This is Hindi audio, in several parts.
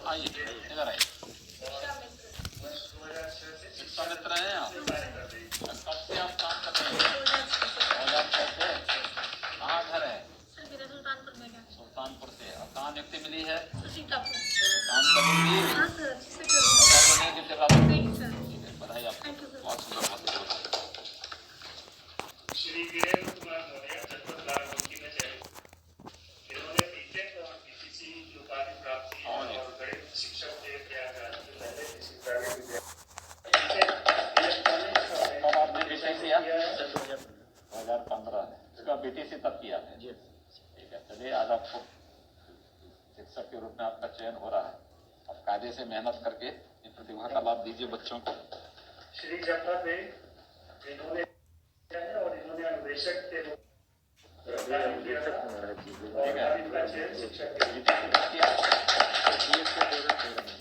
आइए इधर आइए। शिक्षा मित्र हैं आप? कब से आप काम कर रहे हैं? 2006 से। कहाँ घर है? सुल्तानपुर से। अब कहाँ नियुक्ति मिली है? काम करूँगी। बधाई आपको। बहुत सुंदर बहुत सुंदर। श्री वीरेंद्र कुमार मौर्य जनपद बाराबंकी में चयनित। इन्होंने बीटेक और बीटीसी की उपाधि प्राप्त की और गणित शिक्षक के प्रयागराज के पहले किसी प्राइवेट कब आपने बीटेक किया? 2015 इसका बीटीसी तब किया है। ठीक है, चलिए आज आपको शिक्षक के रूप में आपका चयन हो रहा है। अब कायदे से मेहनत करके इन प्रतिभा का लाभ दीजिए बच्चों को। श्री जगन्नाथ देव इन्होंने और इन्होंने अनुदेशक के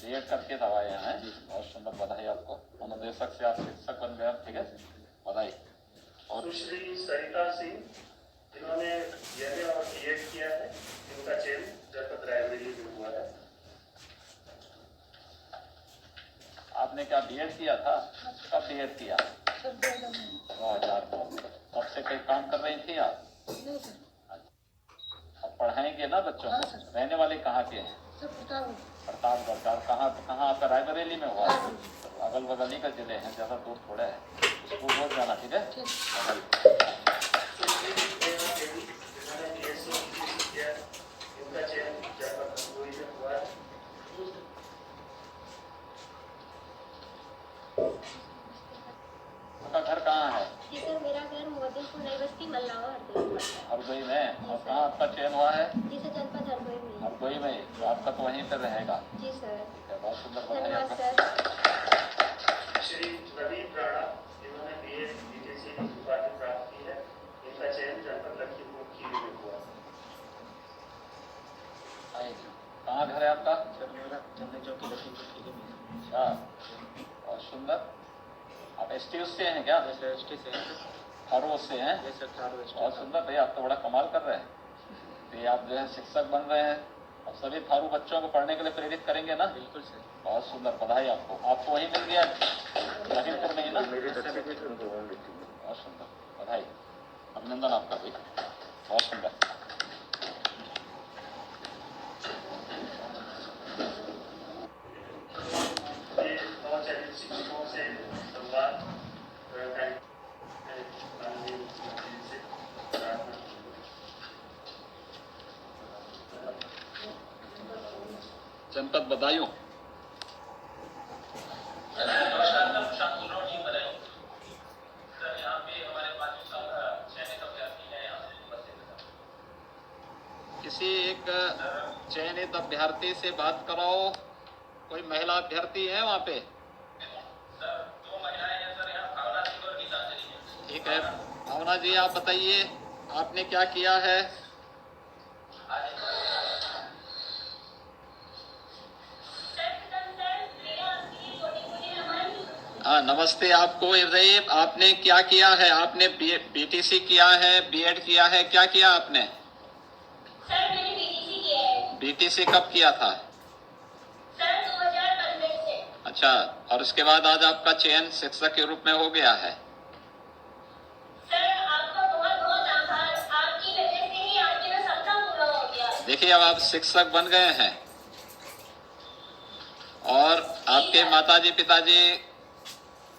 बीएड करके दवाए हैं। बहुत सुंदर, बधाई आपको। अनुदेशक से आप शिक्षक बन गए। ठीक है, बधाई। और सुश्री सरिता सिंह इन्होंने एमए और बीएड किया है। इनका चयन जनपद रायबरेली में हुआ है। आपने क्या बीएड किया था? कब बीएड किया? 2009। तब से कहीं काम कर रही थी आप? अब पढ़ाएंगे ना बच्चों को। रहने वाले कहाँ के हैं? प्रतापगढ़ का। कहाँ कहाँ आपका? रायबरेली में हुआ? अगल बगल ही का जिले हैं, ज्यादा दूर थोड़ा है। स्कूल रोज जाना। ठीक है, आपका घर कहाँ है? जी सर, मेरा घर मोदीपुर नई बस्ती मल्लावा हरदोई में। और कहाँ आपका चयन हुआ है? जी सर, जनपद हरदोई में। हरदोई में। तो आपका तो वहीं पर रहेगा। जी सर। बहुत सुंदर, बधाई धन्यवाद आपका। सर। श्री प्रदीप राणा इन्होंने बीएड बीटीसी की उपाधि प्राप्त की है। इनका चयन जनपद लखीमपुर खीरी में हुआ। कहाँ घर है आपका? चौकी। अच्छा, बहुत सुंदर। आप एसटी से हैं क्या? एसटी से थारू से हैं? बहुत सुंदर भैया, आप तो बड़ा कमाल कर रहे हैं। तो ये आप जो है शिक्षक बन रहे हैं और सभी थारू बच्चों को पढ़ने के लिए प्रेरित करेंगे ना? बिल्कुल सर। बहुत सुंदर, बधाई आपको। आपको वही मिल गया लखीमपुर में ही ना? बहुत सुंदर, बधाई, अभिनंदन आपका भी। बहुत सुंदर। शिक्षकों से संवाद जनपद बदायूं। किसी एक चयनित अभ्यर्थी से बात कराओ। कोई महिला अभ्यर्थी है वहाँ पे? ठीक है, भावना जी आप बताइए, आपने क्या किया है? हाँ, नमस्ते आपको। हृदय, आपने क्या किया है? आपने बीटीसी किया है, बीएड किया है, क्या किया आपने? सर, मैंने बीटीसी किया है। बीटीसी कब किया था? सर, 2015 से। अच्छा, और उसके बाद आज आपका चयन शिक्षक के रूप में हो गया है। सर, आपका बहुत बहुत आभार। आपकी वजह से ही आज मेरा सपना पूरा हो गया। देखिए, अब आप शिक्षक बन गए हैं और आपके माताजी पिताजी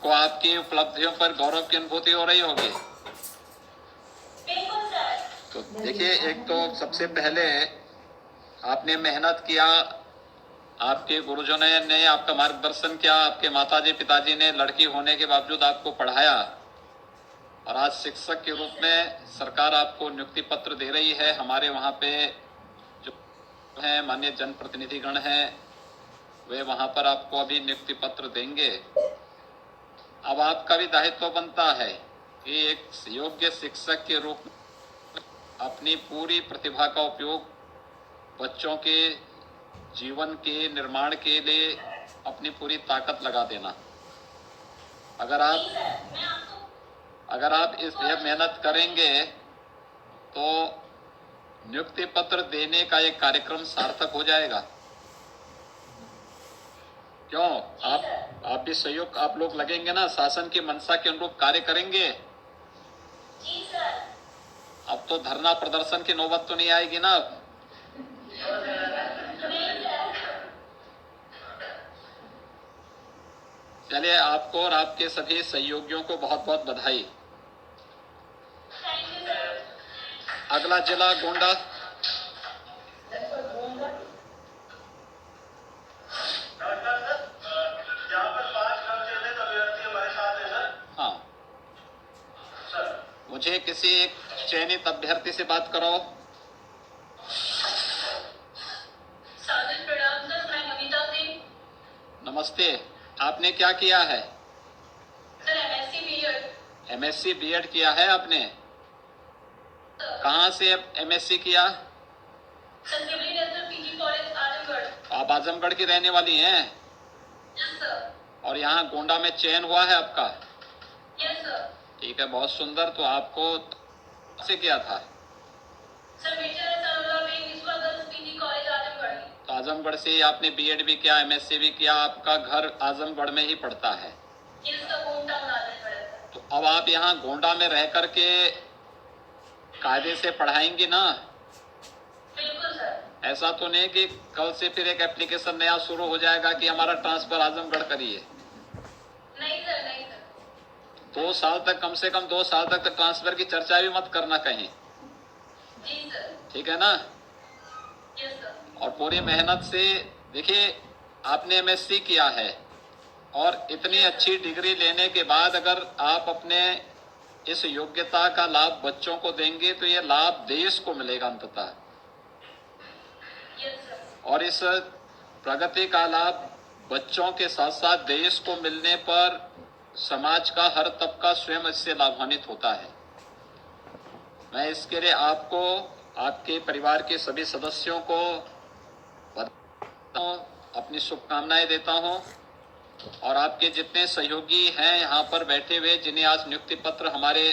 को आपकी उपलब्धियों पर गौरव की अनुभूति हो रही होगी। बिल्कुल सर। तो देखिए, एक तो सबसे पहले आपने मेहनत किया, आपके गुरुजनों ने आपका मार्गदर्शन किया, आपके माताजी पिताजी ने लड़की होने के बावजूद आपको पढ़ाया और आज शिक्षक के रूप में सरकार आपको नियुक्ति पत्र दे रही है। हमारे वहाँ पे जो हैं माननीय जनप्रतिनिधिगण हैं, वे वहाँ पर आपको अभी नियुक्ति पत्र देंगे। अब आपका भी दायित्व बनता है कि एक योग्य शिक्षक के रूप में अपनी पूरी प्रतिभा का उपयोग बच्चों के जीवन के निर्माण के लिए अपनी पूरी ताकत लगा देना। अगर आप इस मेहनत करेंगे तो नियुक्ति पत्र देने का एक कार्यक्रम सार्थक हो जाएगा। क्यों आप भी सहयोग आप लोग लगेंगे ना, शासन की मंशा के अनुरूप कार्य करेंगे। जी सर। अब तो धरना प्रदर्शन की नौबत तो नहीं आएगी ना। नहीं सर। चलिए, आपको और आपके सभी सहयोगियों को बहुत बहुत बधाई। Thank you sir. अगला जिला गोंडा। नमस्कार सर, यहाँ पर 5 नवचयनित अभ्यर्थी हमारे साथ हैं सर। हाँ, सर मुझे किसी एक चयनित अभ्यर्थी से बात कराओ। सादर प्रणाम सर, मैं नमिता सिंह। नमस्ते, आपने क्या किया है? Sir MSc BEd. MSc BEd किया है आपने? कहाँ से एमएससी किया? Sanjivani national PG college Azamgarh. आप आजमगढ़ की रहने वाली हैं? Yes sir. और यहाँ गोंडा में चयन हुआ है आपका? Yes sir. ठीक है, बहुत सुंदर। तो आपको से किया था? सर मेजर सरोला में विश्वा गर्ल्स पीजी कॉलेज आजमगढ़। तो आजमगढ़ से ही आपने बीएड भी किया, एमएससी भी किया, आपका घर आजमगढ़ में ही पड़ता है। Yes sir, home town Azamgarh है सर। तो अब आप यहाँ गोंडा में रह करके कायदे से पढ़ाएंगी ना? बिल्कुल सर। ऐसा तो नहीं कि कल से फिर एक एप्लीकेशन नया शुरू हो जाएगा कि हमारा ट्रांसफर आजमगढ़ करिए। नहीं सर, नहीं सर। 2 साल तक, कम से कम 2 साल तक ट्रांसफर की चर्चा भी मत करना कहीं, जी सर। ठीक है ना? Yes sir. और पूरी मेहनत से, देखिए आपने एमएससी किया है और इतनी अच्छी डिग्री लेने के बाद अगर आप अपने इस योग्यता का लाभ बच्चों को देंगे तो ये लाभ देश को मिलेगा अंततः। Yes sir. और इस प्रगति का लाभ बच्चों के साथ साथ देश को मिलने पर समाज का हर तबका स्वयं इससे लाभान्वित होता है। मैं इसके लिए आपको, आपके परिवार के सभी सदस्यों को अपनी शुभकामनाएं देता हूं। और आपके जितने सहयोगी हैं यहाँ पर बैठे हुए, जिन्हें आज नियुक्ति पत्र हमारे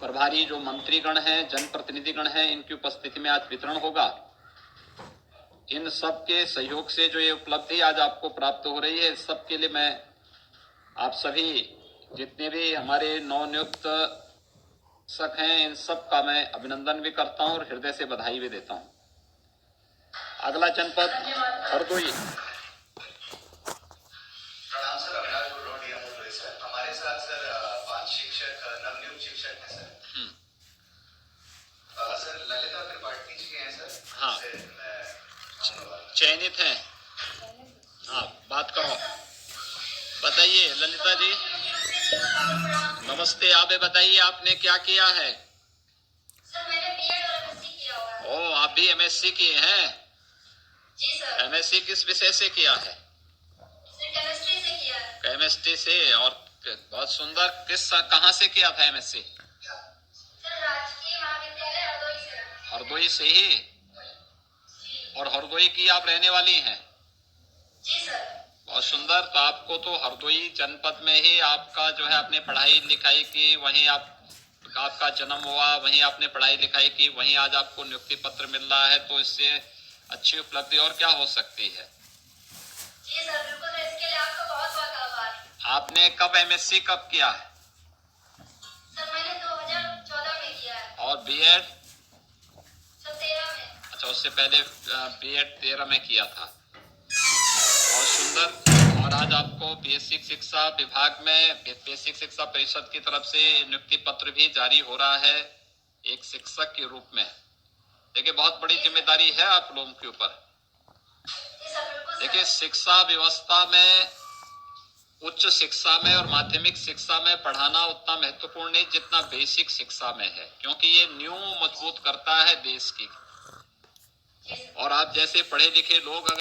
प्रभारी जो मंत्रीगण हैं, जनप्रतिनिधिगण हैं, इनकी उपस्थिति में आज वितरण होगा। इन सब के सहयोग से जो ये उपलब्धि आज आपको प्राप्त हो रही है, सबके लिए मैं आप सभी जितने भी हमारे नवनियुक्त शिक्षक हैं, इन सब का मैं अभिनंदन भी करता हूं और हृदय से बधाई भी देता हूं। अगला जनपद हरदोई। प्रणाम सर, अविनाश गुररोडिया हरदोई सर। हमारे साथ सर 5 शिक्षक, नवनियुक्त शिक्षक हैं सर। सर ललिता त्रिपाठी जी हैं सर। हाँ, चयनित हैं। हाँ, बात करो। बताइए ललिता जी। नमस्ते, आप बताइए आपने क्या किया है? सर मैंने बीएड और एमएससी किया हुआ है। ओ, आप भी एमएससी किए हैं? जी सर। एमएससी किस विषय से किया है? सर केमिस्ट्री से किया है। केमिस्ट्री से। और बहुत सुंदर। कहाँ से किया था एमएससी? सर राजकीय महाविद्यालय हरदोई से। हरदोई से ही? और हरदोई की आप रहने वाली हैं? जी सर। बहुत सुंदर। तो आपको तो हरदोई जनपद में ही आपका जो है आपने पढ़ाई लिखाई की, वहीं आपका जन्म हुआ, वहीं आपने पढ़ाई लिखाई की, वहीं आज आपको नियुक्ति पत्र मिल रहा है। तो इससे अच्छी उपलब्धि और क्या हो सकती है? जी सर बिल्कुल सर, इसके लिए आपका बहुत बहुत आभार। आपने कब एमएससी कब किया है? सर मैंने 2014 में किया है। और बीएड? सर 13 में। अच्छा, उससे पहले बीएड 13 में किया था। बहुत सुंदर। और आज आपको बेसिक शिक्षा विभाग में, बेसिक शिक्षा परिषद की तरफ से नियुक्ति पत्र भी जारी हो रहा है एक शिक्षक के रूप में। देखिए, बहुत बड़ी जिम्मेदारी है आप लोगों के ऊपर। देखिए, शिक्षा व्यवस्था में, उच्च शिक्षा में और माध्यमिक शिक्षा में पढ़ाना उतना महत्वपूर्ण नहीं जितना बेसिक शिक्षा में है, क्योंकि ये नींव मजबूत करता है देश की। और आप जैसे पढ़े लिखे लोग